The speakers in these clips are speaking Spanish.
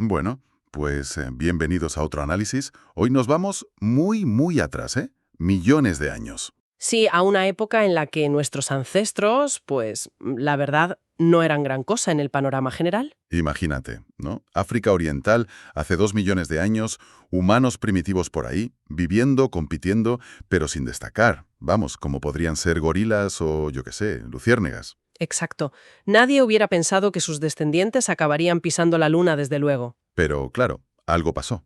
Bueno, pues bienvenidos a otro análisis. Hoy nos vamos muy, muy atrás, ¿eh? Millones de años. Sí, a una época en la que nuestros ancestros, pues, la verdad, no eran gran cosa en el panorama general. Imagínate, ¿no? África Oriental, hace 2 millones de años, humanos primitivos por ahí, viviendo, compitiendo, pero sin destacar. Vamos, como podrían ser gorilas o, yo qué sé, luciérnagas. Exacto. Nadie hubiera pensado que sus descendientes acabarían pisando la luna, desde luego. Pero, claro, algo pasó.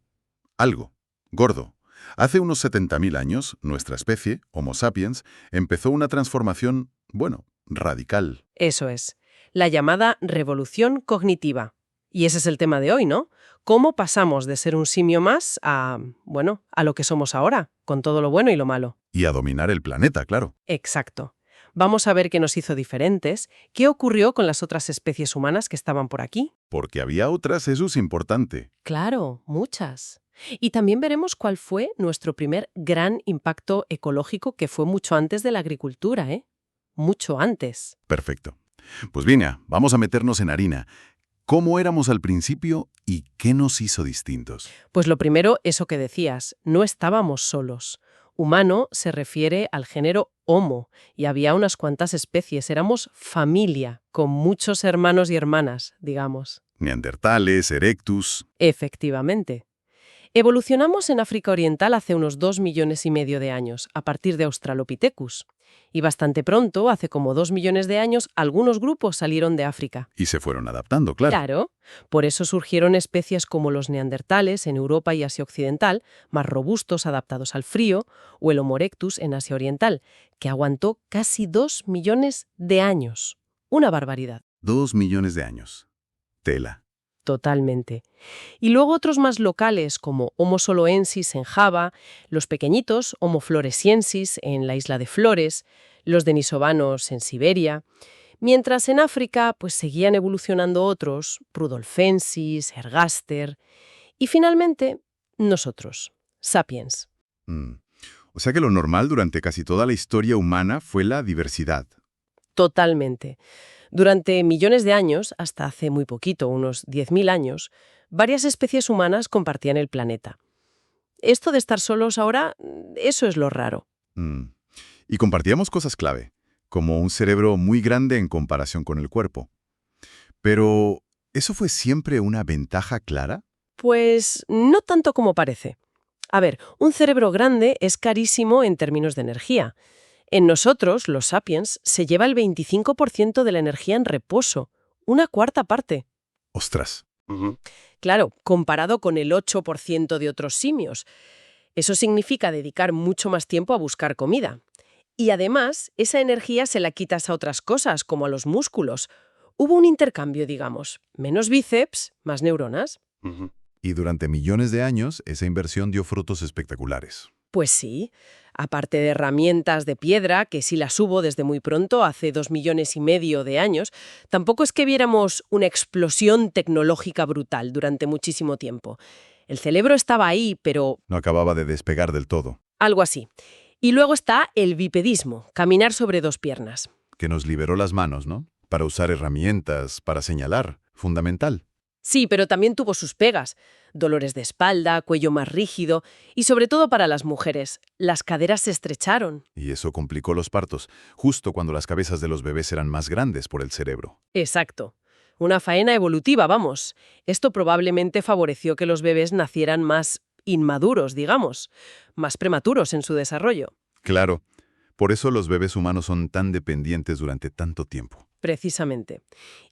Algo. Gordo. Hace unos 70.000 años, nuestra especie, Homo sapiens, empezó una transformación, bueno, radical. Eso es. La llamada revolución cognitiva. Y ese es el tema de hoy, ¿no? ¿Cómo pasamos de ser un simio más a, bueno, a lo que somos ahora, con todo lo bueno y lo malo? Y a dominar el planeta, claro. Exacto. Vamos a ver qué nos hizo diferentes, qué ocurrió con las otras especies humanas que estaban por aquí. Porque había otras, eso es importante. Claro, muchas. Y también veremos cuál fue nuestro primer gran impacto ecológico, que fue mucho antes de la agricultura, ¿eh? Mucho antes. Perfecto. Pues bien, vamos a meternos en harina. ¿Cómo éramos al principio y qué nos hizo distintos? Pues lo primero, eso que decías, no estábamos solos. Humano se refiere al género Homo, y había unas cuantas especies, éramos familia, con muchos hermanos y hermanas, digamos. Neandertales, Erectus. Efectivamente. Evolucionamos en África Oriental hace unos 2,5 millones de años, a partir de Australopithecus. Y bastante pronto, hace como 2 millones de años, algunos grupos salieron de África. Y se fueron adaptando, claro. Claro, por eso surgieron especies como los neandertales en Europa y Asia Occidental, más robustos, adaptados al frío, o el Homo erectus en Asia Oriental, que aguantó casi 2 millones de años. Una barbaridad. 2 millones de años. Tela. Totalmente. Y luego otros más locales, como Homo soloensis en Java, los pequeñitos Homo floresiensis en la isla de Flores, los denisovanos en Siberia, mientras en África pues seguían evolucionando otros, Rudolfensis, Ergaster, y finalmente nosotros, Sapiens. Mm. O sea que lo normal durante casi toda la historia humana fue la diversidad. Totalmente. Durante millones de años, hasta hace muy poquito, unos 10.000 años, varias especies humanas compartían el planeta. Esto de estar solos ahora, eso es lo raro. Mm. Y compartíamos cosas clave, como un cerebro muy grande en comparación con el cuerpo. Pero, ¿eso fue siempre una ventaja clara? Pues no tanto como parece. A ver, un cerebro grande es carísimo en términos de energía. En nosotros, los sapiens, se lleva el 25% de la energía en reposo, una cuarta parte. Ostras. Claro, comparado con el 8% de otros simios. Eso significa dedicar mucho más tiempo a buscar comida. Y además, esa energía se la quitas a otras cosas, como a los músculos. Hubo un intercambio, digamos. Menos bíceps, más neuronas. Y durante millones de años, esa inversión dio frutos espectaculares. Pues sí, aparte de herramientas de piedra, que sí las hubo desde muy pronto, hace 2,5 millones de años, tampoco es que viéramos una explosión tecnológica brutal durante muchísimo tiempo. El cerebro estaba ahí, pero No acababa de despegar del todo, algo así. Y luego está el bipedismo, caminar sobre dos piernas. que nos liberó las manos, ¿no? Para usar herramientas, para señalar. Fundamental. Sí, pero también tuvo sus pegas. Dolores de espalda, cuello más rígido y sobre todo para las mujeres. Las caderas se estrecharon. Y eso complicó los partos, justo cuando las cabezas de los bebés eran más grandes por el cerebro. Exacto. Una faena evolutiva, vamos. Esto probablemente favoreció que los bebés nacieran más inmaduros, digamos, más prematuros en su desarrollo. Claro, por eso los bebés humanos son tan dependientes durante tanto tiempo. Precisamente.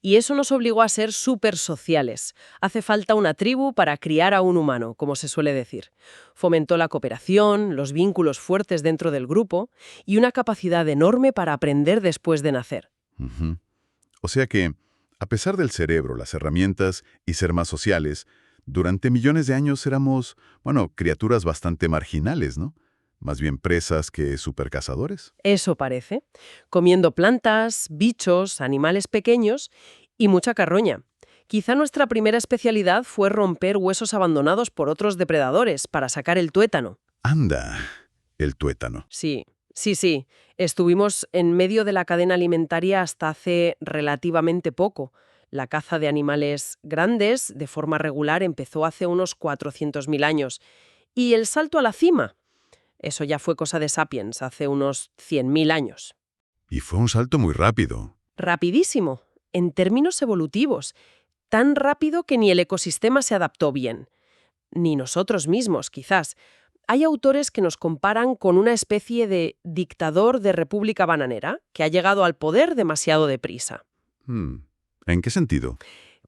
Y eso nos obligó a ser súper sociales. Hace falta una tribu para criar a un humano, como se suele decir. Fomentó la cooperación, los vínculos fuertes dentro del grupo y una capacidad enorme para aprender después de nacer. Ujú. O sea que, a pesar del cerebro, las herramientas y ser más sociales, durante millones de años éramos, bueno, criaturas bastante marginales, ¿no? Más bien presas que supercazadores. Eso parece. Comiendo plantas, bichos, animales pequeños y mucha carroña. Quizá nuestra primera especialidad fue romper huesos abandonados por otros depredadores para sacar el tuétano. Anda, el tuétano. Sí, sí, sí. Estuvimos en medio de la cadena alimentaria hasta hace relativamente poco. La caza de animales grandes de forma regular empezó hace unos 400.000 años. Y el salto a la cima, eso ya fue cosa de Sapiens hace unos 100.000 años. Y fue un salto muy rápido. Rapidísimo, en términos evolutivos, tan rápido que ni el ecosistema se adaptó bien. Ni nosotros mismos, quizás. Hay autores que nos comparan con una especie de dictador de república bananera que ha llegado al poder demasiado deprisa. ¿En qué sentido?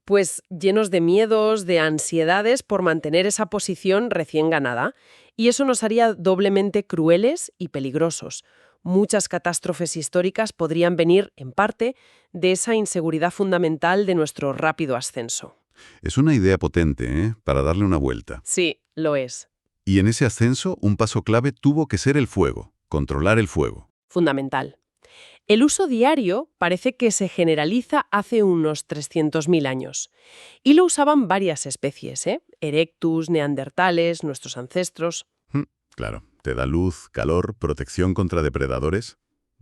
Pues llenos de miedos, de ansiedades por mantener esa posición recién ganada, y eso nos haría doblemente crueles y peligrosos. Muchas catástrofes históricas podrían venir, en parte, de esa inseguridad fundamental de nuestro rápido ascenso. Es una idea potente, ¿eh? Para darle una vuelta. Sí, lo es. Y en ese ascenso, un paso clave tuvo que ser el fuego, controlar el fuego. Fundamental. El uso diario parece que se generaliza hace unos 300.000 años. Y lo usaban varias especies, ¿eh? Erectus, neandertales, nuestros ancestros. Claro, te da luz, calor, protección contra depredadores.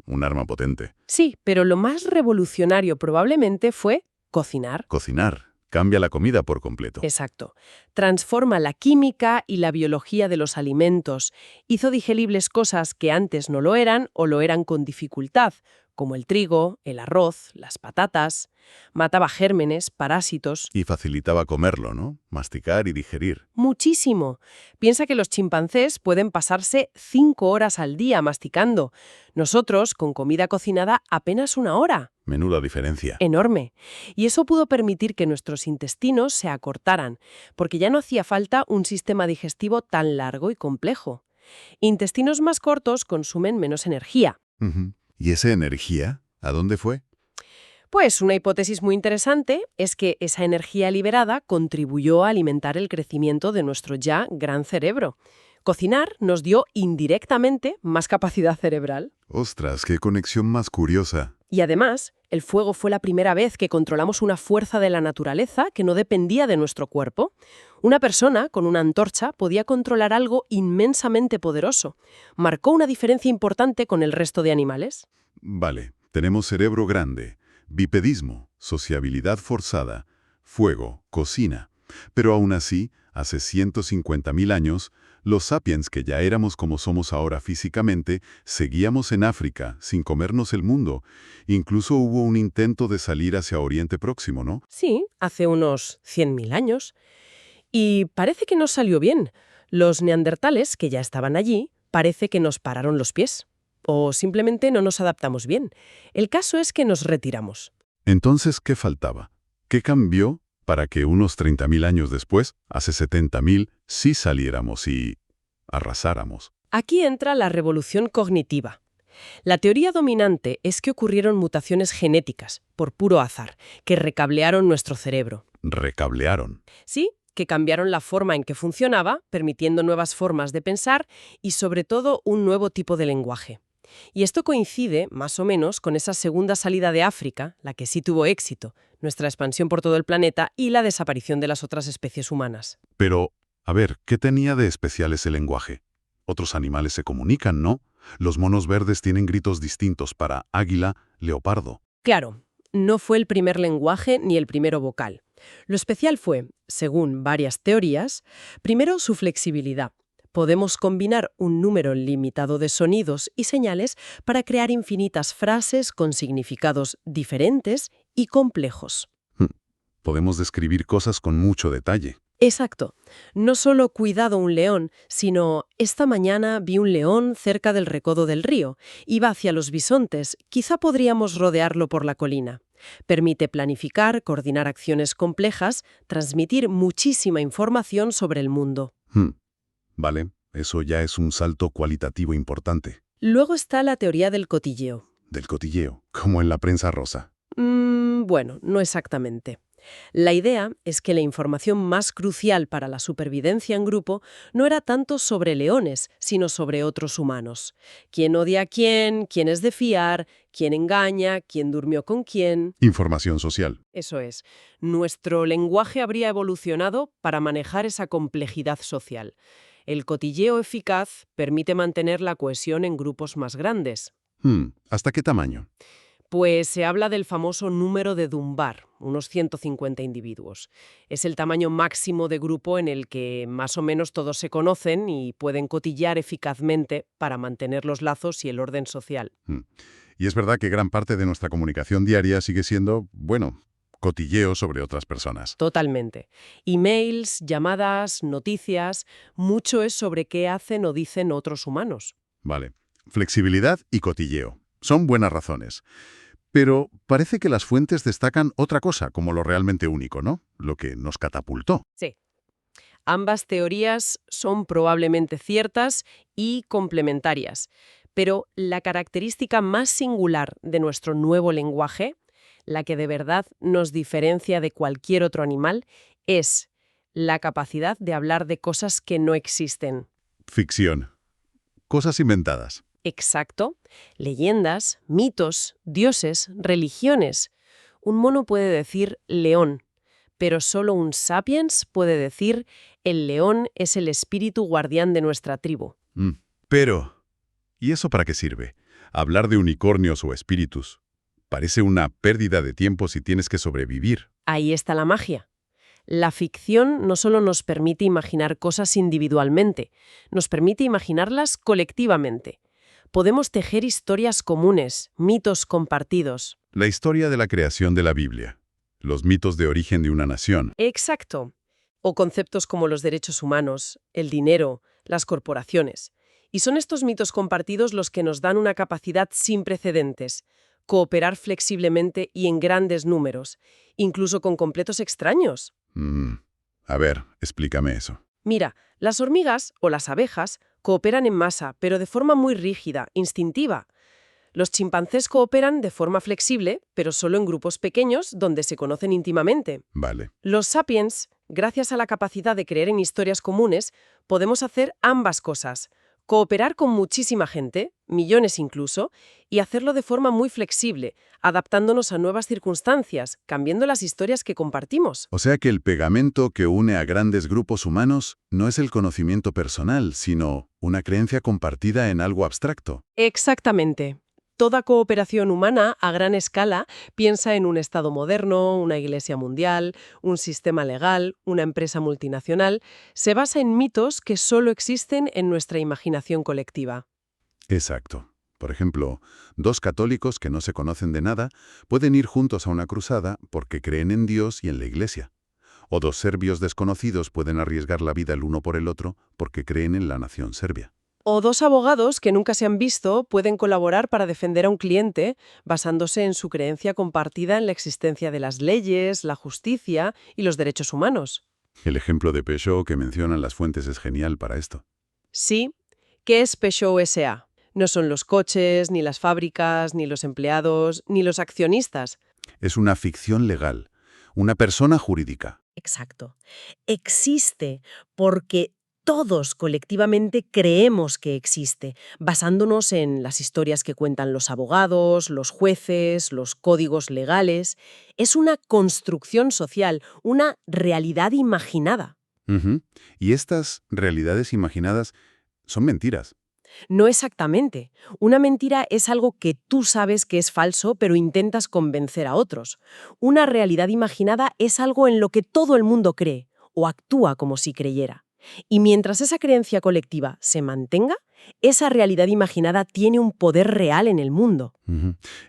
Un arma potente. Sí, pero lo más revolucionario probablemente fue cocinar. Cocinar. Cambia la comida por completo. Exacto. Transforma la química y la biología de los alimentos. Hizo digeribles cosas que antes no lo eran o lo eran con dificultad, como el trigo, el arroz, las patatas. Mataba gérmenes, parásitos. Y facilitaba comerlo, ¿no? Masticar y digerir. Muchísimo. Piensa que los chimpancés pueden pasarse 5 horas al día masticando. Nosotros, con comida cocinada, apenas 1 hora. Menuda diferencia. Enorme. Y eso pudo permitir que nuestros intestinos se acortaran, porque ya no hacía falta un sistema digestivo tan largo y complejo. Intestinos más cortos consumen menos energía. ¿Y esa energía? ¿A dónde fue? Pues una hipótesis muy interesante es que esa energía liberada contribuyó a alimentar el crecimiento de nuestro ya gran cerebro. Cocinar nos dio indirectamente más capacidad cerebral. ¡Ostras, qué conexión más curiosa! Y además, el fuego fue la primera vez que controlamos una fuerza de la naturaleza que no dependía de nuestro cuerpo. Una persona con una antorcha podía controlar algo inmensamente poderoso. Marcó una diferencia importante con el resto de animales. Vale, tenemos cerebro grande, bipedismo, sociabilidad forzada, fuego, cocina. Pero aún así, hace 150.000 años, los sapiens que ya éramos como somos ahora físicamente, seguíamos en África, sin comernos el mundo. Incluso hubo un intento de salir hacia Oriente Próximo, ¿no? Sí, hace unos 100.000 años. Y parece que nos salió bien. Los neandertales, que ya estaban allí, parece que nos pararon los pies. O simplemente no nos adaptamos bien. El caso es que nos retiramos. Entonces, ¿qué faltaba? ¿Qué cambió para que unos 30.000 años después, hace 70.000, sí saliéramos y arrasáramos? Aquí entra la revolución cognitiva. La teoría dominante es que ocurrieron mutaciones genéticas, por puro azar, que recablearon nuestro cerebro. Recablearon. Sí, que cambiaron la forma en que funcionaba, permitiendo nuevas formas de pensar y, sobre todo, un nuevo tipo de lenguaje. Y esto coincide, más o menos, con esa segunda salida de África, la que sí tuvo éxito, nuestra expansión por todo el planeta y la desaparición de las otras especies humanas. Pero, a ver, ¿qué tenía de especial ese lenguaje? Otros animales se comunican, ¿no? Los monos verdes tienen gritos distintos para águila, leopardo. Claro, no fue el primer lenguaje ni el primero vocal. Lo especial fue, según varias teorías, primero su flexibilidad. Podemos combinar un número limitado de sonidos y señales para crear infinitas frases con significados diferentes y complejos. Podemos describir cosas con mucho detalle. Exacto. No solo cuidado un león, sino esta mañana vi un león cerca del recodo del río. Iba hacia los bisontes. Quizá podríamos rodearlo por la colina. Permite planificar, coordinar acciones complejas, transmitir muchísima información sobre el mundo. Vale, eso ya es un salto cualitativo importante. Luego está la teoría del cotilleo. Del cotilleo, como en la prensa rosa. Bueno, no exactamente. La idea es que la información más crucial para la supervivencia en grupo no era tanto sobre leones, sino sobre otros humanos. ¿Quién odia a quién? ¿Quién es de fiar? ¿Quién engaña? ¿Quién durmió con quién? Información social. Eso es. Nuestro lenguaje habría evolucionado para manejar esa complejidad social. El cotilleo eficaz permite mantener la cohesión en grupos más grandes. ¿Hasta qué tamaño? Pues se habla del famoso número de Dunbar, unos 150 individuos. Es el tamaño máximo de grupo en el que más o menos todos se conocen y pueden cotillear eficazmente para mantener los lazos y el orden social. Mm. Y es verdad que gran parte de nuestra comunicación diaria sigue siendo, bueno, cotilleo sobre otras personas. Totalmente. Emails, llamadas, noticias, mucho es sobre qué hacen o dicen otros humanos. Vale. Flexibilidad y cotilleo. Son buenas razones. Pero parece que las fuentes destacan otra cosa como lo realmente único, ¿no? Lo que nos catapultó. Sí. Ambas teorías son probablemente ciertas y complementarias, pero la característica más singular de nuestro nuevo lenguaje, la que de verdad nos diferencia de cualquier otro animal, es la capacidad de hablar de cosas que no existen. Ficción. Cosas inventadas. Exacto. Leyendas, mitos, dioses, religiones. Un mono puede decir león, pero solo un sapiens puede decir el león es el espíritu guardián de nuestra tribu. Pero, ¿y eso para qué sirve? Hablar de unicornios o espíritus. Parece una pérdida de tiempo si tienes que sobrevivir. Ahí está la magia. La ficción no solo nos permite imaginar cosas individualmente, nos permite imaginarlas colectivamente. Podemos tejer historias comunes, mitos compartidos. La historia de la creación de la Biblia. Los mitos de origen de una nación. Exacto. O conceptos como los derechos humanos, el dinero, las corporaciones. Y son estos mitos compartidos los que nos dan una capacidad sin precedentes. Cooperar flexiblemente y en grandes números, incluso con completos extraños. A ver, explícame eso. Mira, las hormigas o las abejas cooperan en masa, pero de forma muy rígida, instintiva. Los chimpancés cooperan de forma flexible, pero solo en grupos pequeños donde se conocen íntimamente. Vale. Los sapiens, gracias a la capacidad de creer en historias comunes, podemos hacer ambas cosas. Cooperar con muchísima gente, millones incluso, y hacerlo de forma muy flexible, adaptándonos a nuevas circunstancias, cambiando las historias que compartimos. O sea que el pegamento que une a grandes grupos humanos no es el conocimiento personal, sino una creencia compartida en algo abstracto. Exactamente. Toda cooperación humana a gran escala piensa en un Estado moderno, una iglesia mundial, un sistema legal, una empresa multinacional. Se basa en mitos que solo existen en nuestra imaginación colectiva. Exacto. Por ejemplo, dos católicos que no se conocen de nada pueden ir juntos a una cruzada porque creen en Dios y en la Iglesia. O dos serbios desconocidos pueden arriesgar la vida el uno por el otro porque creen en la nación serbia. O dos abogados que nunca se han visto pueden colaborar para defender a un cliente basándose en su creencia compartida en la existencia de las leyes, la justicia y los derechos humanos. El ejemplo de Peugeot que mencionan las fuentes es genial para esto. Sí, ¿qué es Peugeot S.A.? No son los coches, ni las fábricas, ni los empleados, ni los accionistas. Es una ficción legal, una persona jurídica. Exacto. Existe porque todos colectivamente creemos que existe, basándonos en las historias que cuentan los abogados, los jueces, los códigos legales. Es una construcción social, una realidad imaginada. Y estas realidades imaginadas son mentiras. No exactamente. Una mentira es algo que tú sabes que es falso, pero intentas convencer a otros. Una realidad imaginada es algo en lo que todo el mundo cree, o actúa como si creyera. Y mientras esa creencia colectiva se mantenga, esa realidad imaginada tiene un poder real en el mundo.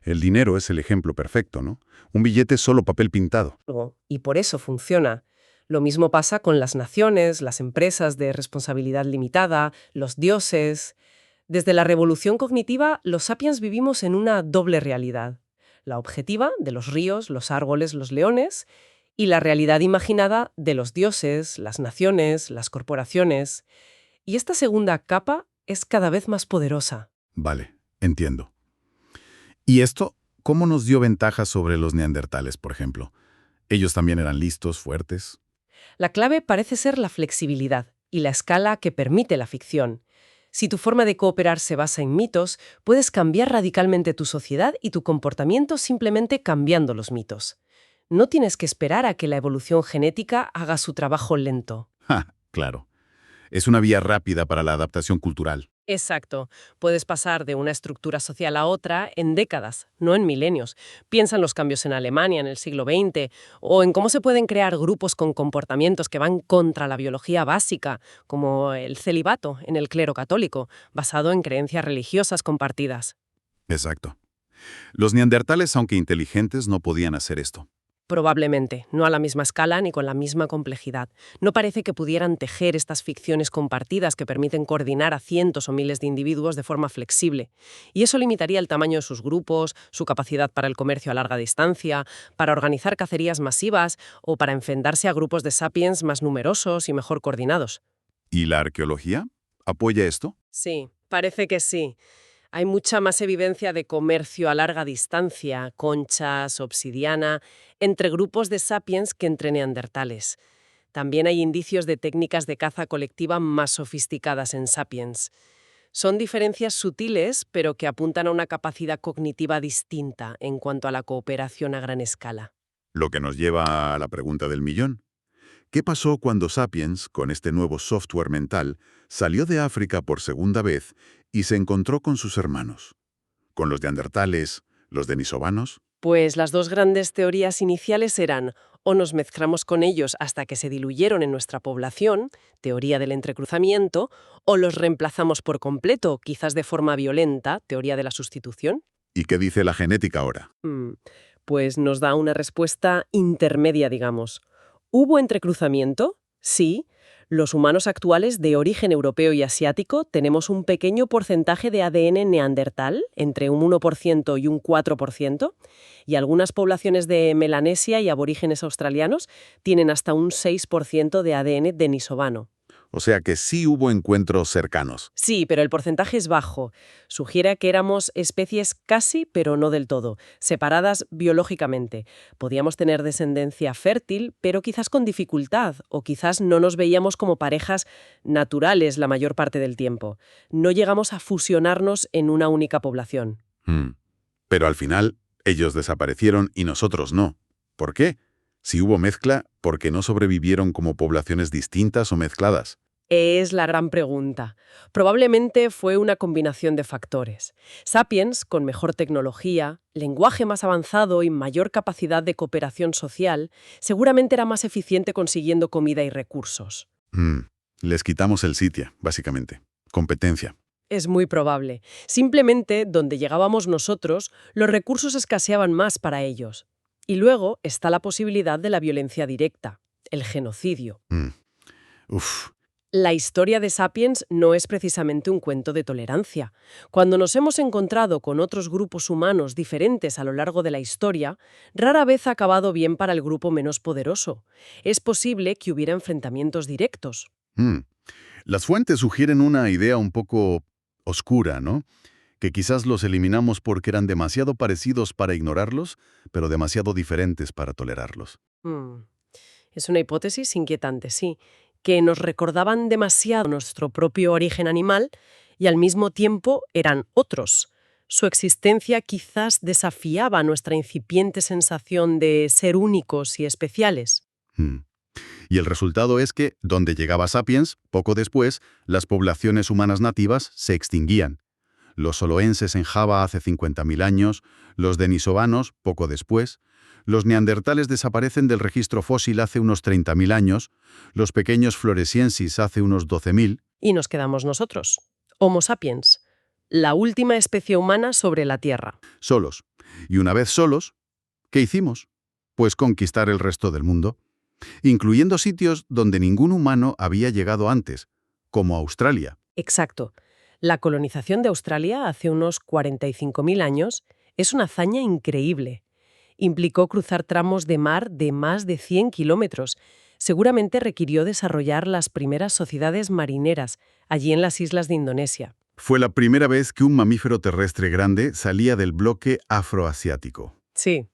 El dinero es el ejemplo perfecto, ¿no? Un billete es solo papel pintado. Y por eso funciona. Lo mismo pasa con las naciones, las empresas de responsabilidad limitada, los dioses. Desde la revolución cognitiva, los sapiens vivimos en una doble realidad. La objetiva, de los ríos, los árboles, los leones, y la realidad imaginada de los dioses, las naciones, las corporaciones. Y esta segunda capa es cada vez más poderosa. Vale, entiendo. ¿Y esto cómo nos dio ventajas sobre los neandertales, por ejemplo? Ellos también eran listos, fuertes. La clave parece ser la flexibilidad y la escala que permite la ficción. Si tu forma de cooperar se basa en mitos, puedes cambiar radicalmente tu sociedad y tu comportamiento simplemente cambiando los mitos. No tienes que esperar a que la evolución genética haga su trabajo lento. Claro. Es una vía rápida para la adaptación cultural. Exacto. Puedes pasar de una estructura social a otra en décadas, no en milenios. Piensa en los cambios en Alemania en el siglo XX o en cómo se pueden crear grupos con comportamientos que van contra la biología básica, como el celibato en el clero católico, basado en creencias religiosas compartidas. Exacto. Los neandertales, aunque inteligentes, no podían hacer esto. Probablemente, no a la misma escala ni con la misma complejidad. No parece que pudieran tejer estas ficciones compartidas que permiten coordinar a cientos o miles de individuos de forma flexible. Y eso limitaría el tamaño de sus grupos, su capacidad para el comercio a larga distancia, para organizar cacerías masivas o para enfrentarse a grupos de sapiens más numerosos y mejor coordinados. ¿Y la arqueología apoya esto? Sí, parece que sí. Hay mucha más evidencia de comercio a larga distancia, conchas, obsidiana, entre grupos de sapiens que entre neandertales. También hay indicios de técnicas de caza colectiva más sofisticadas en sapiens. Son diferencias sutiles, pero que apuntan a una capacidad cognitiva distinta en cuanto a la cooperación a gran escala. Lo que nos lleva a la pregunta del millón. ¿Qué pasó cuando Sapiens, con este nuevo software mental, salió de África por segunda vez y se encontró con sus hermanos? ¿Con los neandertales, los denisovanos? Pues las dos grandes teorías iniciales eran o nos mezclamos con ellos hasta que se diluyeron en nuestra población, teoría del entrecruzamiento, o los reemplazamos por completo, quizás de forma violenta, teoría de la sustitución. ¿Y qué dice la genética ahora? Mm, Pues nos da una respuesta intermedia, digamos. ¿Hubo entrecruzamiento? Sí. Los humanos actuales de origen europeo y asiático tenemos un pequeño porcentaje de ADN neandertal, entre un 1% y un 4%, y algunas poblaciones de Melanesia y aborígenes australianos tienen hasta un 6% de ADN denisovano. O sea que sí hubo encuentros cercanos. Sí, pero el porcentaje es bajo. Sugiere que éramos especies casi, pero no del todo, separadas biológicamente. Podíamos tener descendencia fértil, pero quizás con dificultad, o quizás no nos veíamos como parejas naturales la mayor parte del tiempo. No llegamos a fusionarnos en una única población. Hmm. Pero al final, ellos desaparecieron y nosotros no. ¿Por qué? Si hubo mezcla, ¿por qué no sobrevivieron como poblaciones distintas o mezcladas? Es la gran pregunta. Probablemente fue una combinación de factores. Sapiens, con mejor tecnología, lenguaje más avanzado y mayor capacidad de cooperación social, seguramente era más eficiente consiguiendo comida y recursos. Les quitamos el sitio, básicamente. Competencia. Es muy probable. Simplemente, donde llegábamos nosotros, los recursos escaseaban más para ellos. Y luego está la posibilidad de la violencia directa, el genocidio. Uf. La historia de Sapiens no es precisamente un cuento de tolerancia. Cuando nos hemos encontrado con otros grupos humanos diferentes a lo largo de la historia, rara vez ha acabado bien para el grupo menos poderoso. Es posible que hubiera enfrentamientos directos. Mm. Las fuentes sugieren una idea un poco oscura, ¿no? Que quizás los eliminamos porque eran demasiado parecidos para ignorarlos, pero demasiado diferentes para tolerarlos. Mm. Es una hipótesis inquietante, sí, que nos recordaban demasiado nuestro propio origen animal y al mismo tiempo eran otros. Su existencia quizás desafiaba nuestra incipiente sensación de ser únicos y especiales. Mm. Y el resultado es que, donde llegaba Sapiens, poco después, las poblaciones humanas nativas se extinguían. Los soloenses en Java hace 50.000 años, los denisovanos poco después, los neandertales desaparecen del registro fósil hace unos 30.000 años, los pequeños floresiensis hace unos 12.000. Y nos quedamos nosotros, Homo sapiens, la última especie humana sobre la Tierra. Solos. Y una vez solos, ¿qué hicimos? Pues conquistar el resto del mundo, incluyendo sitios donde ningún humano había llegado antes, como Australia. Exacto. La colonización de Australia hace unos 45.000 años es una hazaña increíble. Implicó cruzar tramos de mar de más de 100 kilómetros. Seguramente requirió desarrollar las primeras sociedades marineras, allí en las islas de Indonesia. Fue la primera vez que un mamífero terrestre grande salía del bloque afroasiático. Sí,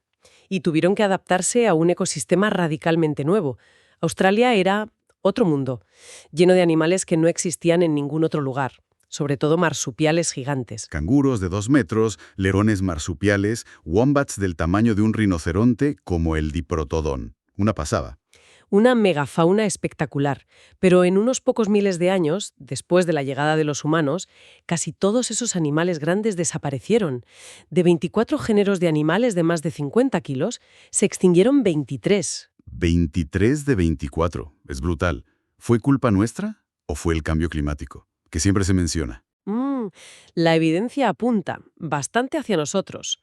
y tuvieron que adaptarse a un ecosistema radicalmente nuevo. Australia era otro mundo, lleno de animales que no existían en ningún otro lugar, sobre todo marsupiales gigantes. Canguros de 2 metros, leones marsupiales, wombats del tamaño de un rinoceronte como el diprotodón. Una pasada. Una megafauna espectacular, pero en unos pocos miles de años, después de la llegada de los humanos, casi todos esos animales grandes desaparecieron. De 24 géneros de animales de más de 50 kilos, se extinguieron 23. 23 de 24. Es brutal. ¿Fue culpa nuestra o fue el cambio climático? Que siempre se menciona. Mm, la evidencia apunta bastante hacia nosotros.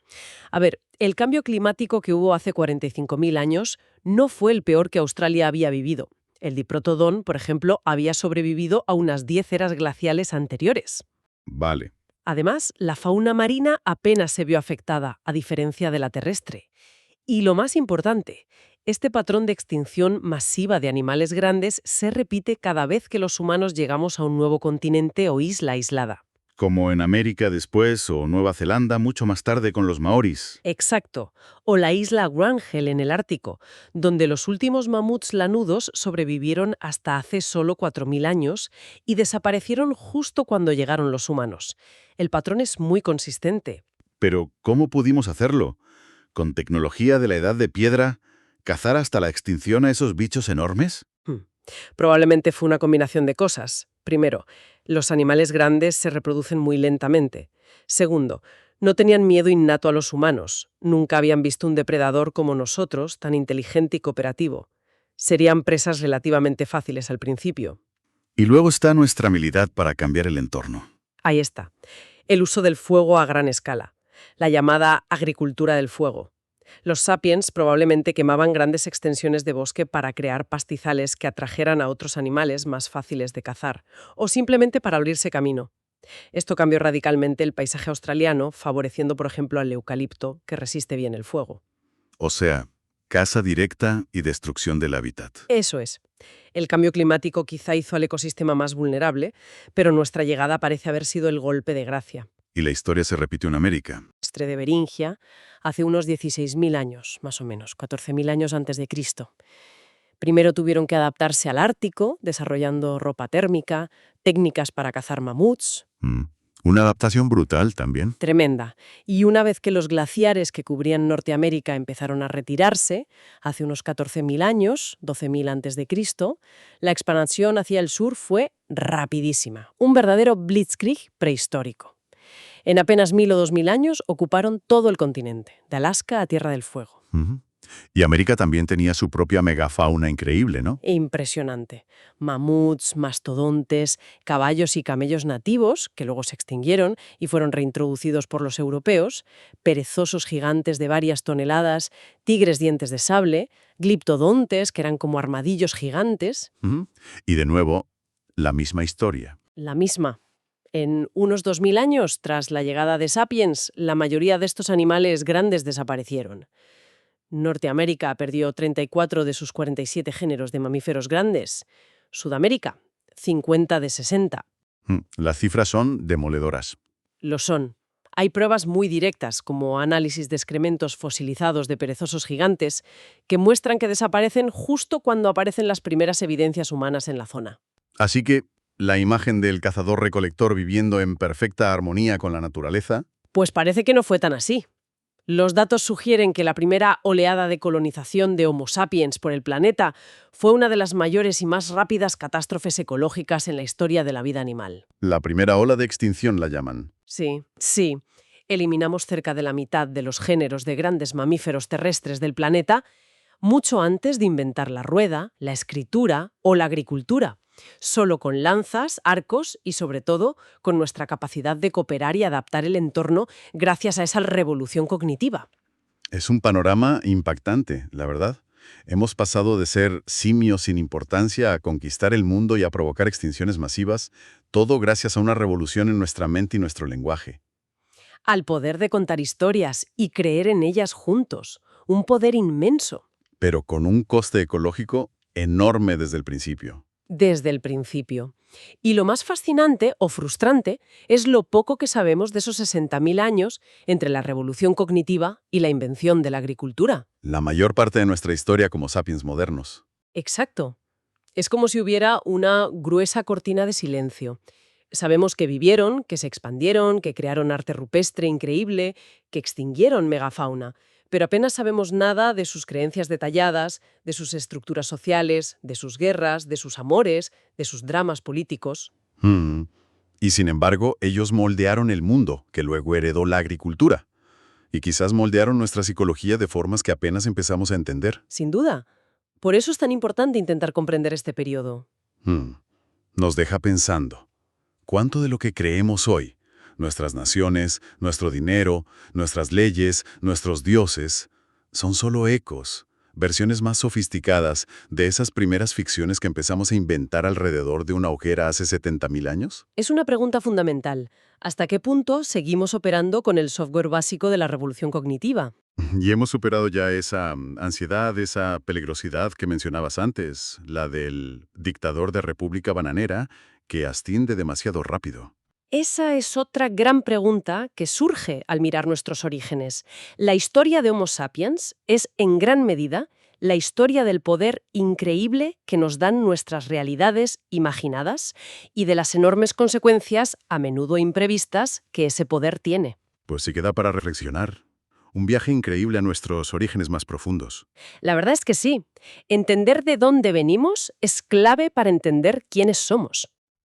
A ver, el cambio climático que hubo hace 45.000 años no fue el peor que Australia había vivido. El diprotodón, por ejemplo, había sobrevivido a unas 10 eras glaciales anteriores. Vale. Además, la fauna marina apenas se vio afectada, a diferencia de la terrestre. Y lo más importante, este patrón de extinción masiva de animales grandes se repite cada vez que los humanos llegamos a un nuevo continente o isla aislada. Como en América después o Nueva Zelanda mucho más tarde con los maoris. Exacto. O la isla Wrangel en el Ártico, donde los últimos mamuts lanudos sobrevivieron hasta hace solo 4.000 años y desaparecieron justo cuando llegaron los humanos. El patrón es muy consistente. Pero, ¿cómo pudimos hacerlo? ¿Con tecnología de la edad de piedra, cazar hasta la extinción a esos bichos enormes? Probablemente fue una combinación de cosas. Primero, los animales grandes se reproducen muy lentamente. Segundo, no tenían miedo innato a los humanos. Nunca habían visto un depredador como nosotros, tan inteligente y cooperativo. Serían presas relativamente fáciles al principio. Y luego está nuestra habilidad para cambiar el entorno. Ahí está. El uso del fuego a gran escala. La llamada agricultura del fuego. Los sapiens probablemente quemaban grandes extensiones de bosque para crear pastizales que atrajeran a otros animales más fáciles de cazar, o simplemente para abrirse camino. Esto cambió radicalmente el paisaje australiano, favoreciendo, por ejemplo, al eucalipto, que resiste bien el fuego. O sea, caza directa y destrucción del hábitat. Eso es. El cambio climático quizá hizo al ecosistema más vulnerable, pero nuestra llegada parece haber sido el golpe de gracia. Y la historia se repitió en América. De Beringia, hace unos 16.000 años, más o menos, 14.000 años antes de Cristo. Primero tuvieron que adaptarse al Ártico, desarrollando ropa térmica, técnicas para cazar mamuts. Una adaptación brutal también. Tremenda. Y una vez que los glaciares que cubrían Norteamérica empezaron a retirarse, hace unos 14.000 años, 12.000 antes de Cristo, la expansión hacia el sur fue rapidísima. Un verdadero blitzkrieg prehistórico. En apenas 1.000 o 2.000 años ocuparon todo el continente, de Alaska a Tierra del Fuego. Y América también tenía su propia megafauna increíble, ¿no? Impresionante. Mamuts, mastodontes, caballos y camellos nativos, que luego se extinguieron y fueron reintroducidos por los europeos, perezosos gigantes de varias toneladas, tigres dientes de sable, gliptodontes, que eran como armadillos gigantes. Y de nuevo, la misma historia. La misma. En unos 2.000 años, tras la llegada de Sapiens, la mayoría de estos animales grandes desaparecieron. Norteamérica perdió 34 de sus 47 géneros de mamíferos grandes. Sudamérica, 50 de 60. Las cifras son demoledoras. Lo son. Hay pruebas muy directas, como análisis de excrementos fosilizados de perezosos gigantes, que muestran que desaparecen justo cuando aparecen las primeras evidencias humanas en la zona. Así que, la imagen del cazador-recolector viviendo en perfecta armonía con la naturaleza. Pues parece que no fue tan así. Los datos sugieren que la primera oleada de colonización de Homo sapiens por el planeta fue una de las mayores y más rápidas catástrofes ecológicas en la historia de la vida animal. La primera ola de extinción la llaman. Sí. Eliminamos cerca de la mitad de los géneros de grandes mamíferos terrestres del planeta mucho antes de inventar la rueda, la escritura o la agricultura. Solo con lanzas, arcos y, sobre todo, con nuestra capacidad de cooperar y adaptar el entorno gracias a esa revolución cognitiva. Es un panorama impactante, la verdad. Hemos pasado de ser simios sin importancia a conquistar el mundo y a provocar extinciones masivas, todo gracias a una revolución en nuestra mente y nuestro lenguaje. Al poder de contar historias y creer en ellas juntos. Un poder inmenso. Pero con un coste ecológico enorme desde el principio. Desde el principio. Y lo más fascinante o frustrante es lo poco que sabemos de esos 60.000 años entre la revolución cognitiva y la invención de la agricultura. La mayor parte de nuestra historia como sapiens modernos. Exacto. Es como si hubiera una gruesa cortina de silencio. Sabemos que vivieron, que se expandieron, que crearon arte rupestre increíble, que extinguieron megafauna, pero apenas sabemos nada de sus creencias detalladas, de sus estructuras sociales, de sus guerras, de sus amores, de sus dramas políticos. Mm. Y sin embargo, ellos moldearon el mundo, que luego heredó la agricultura. Y quizás moldearon nuestra psicología de formas que apenas empezamos a entender. Sin duda. Por eso es tan importante intentar comprender este periodo. Mm. Nos deja pensando, ¿cuánto de lo que creemos hoy, nuestras naciones, nuestro dinero, nuestras leyes, nuestros dioses, son solo ecos, versiones más sofisticadas de esas primeras ficciones que empezamos a inventar alrededor de una hoguera hace 70.000 años? Es una pregunta fundamental. ¿Hasta qué punto seguimos operando con el software básico de la revolución cognitiva? Y hemos superado ya esa ansiedad, esa peligrosidad que mencionabas antes, la del dictador de República Bananera, que asciende demasiado rápido. Esa es otra gran pregunta que surge al mirar nuestros orígenes. La historia de Homo sapiens es, en gran medida, la historia del poder increíble que nos dan nuestras realidades imaginadas y de las enormes consecuencias, a menudo imprevistas, que ese poder tiene. Pues sí queda para reflexionar. Un viaje increíble a nuestros orígenes más profundos. La verdad es que sí. Entender de dónde venimos es clave para entender quiénes somos.